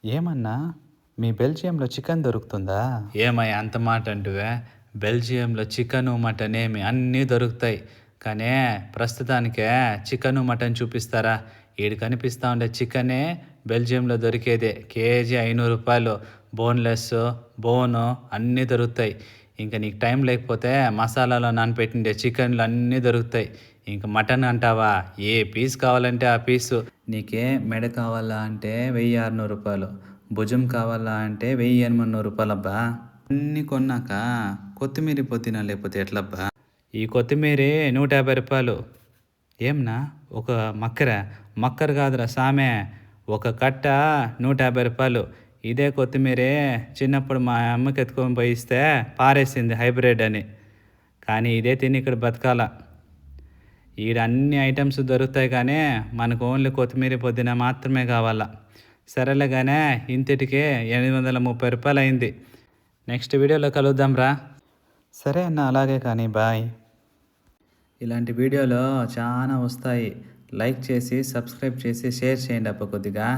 ఏమన్నా మీ బెల్జియంలో చికెన్ దొరుకుతుందా? ఏమయ్య అంత మాట అంటువే? బెల్జియంలో చికెను, మటన్ ఏమి అన్నీ దొరుకుతాయి. కానీ ప్రస్తుతానికే చికెను, మటన్ చూపిస్తారా? ఈడ కనిపిస్తా ఉండే చికెనే బెల్జియంలో దొరికేదే. కేజీ 500 రూపాయలు. బోన్లెస్, బోను అన్నీ దొరుకుతాయి. ఇంకా నీకు టైం లేకపోతే మసాలాలో నానపెట్టిండే చికెన్లు అన్నీ దొరుకుతాయి. ఇంకా మటన్ అంటావా? ఏ పీస్ కావాలంటే ఆ పీసు. నీకే మెడ కావాలా అంటే 1600 రూపాయలు. భుజం కావాలా అంటే 1800 రూపాయలబ్బా. అన్నీ కొన్నాక కొత్తిమీర పుదీనా లేకపోతే ఎట్లబ్బా? ఈ కొత్తిమీర 150 రూపాయలు. ఏమన్నా ఒక మక్కర కాదురా సామే, ఒక కట్ట 150 రూపాయలు. ఇదే కొత్తిమీరే చిన్నప్పుడు మా అమ్మకి ఎత్తుకొని పోయి ఇస్తే పారేసింది హైబ్రిడ్ అని. కానీ ఇదే తిని ఇక్కడ బతకాల. ఈడ అన్ని ఐటమ్స్ దొరుకుతాయి కానీ మనకు ఓన్లీ కొత్తిమీర పుదీనా మాత్రమే కావాలా. సరేలే కానీ ఇంతటికే 830 రూపాయలు అయింది. నెక్స్ట్ వీడియోలో కలుద్దాం రా. సరే అన్న, అలాగే కానీ బాయ్. ఇలాంటి వీడియోలు చాలా వస్తాయి. లైక్ చేసి సబ్స్క్రైబ్ చేసి షేర్ చేయండి అప్ప కొద్దిగా.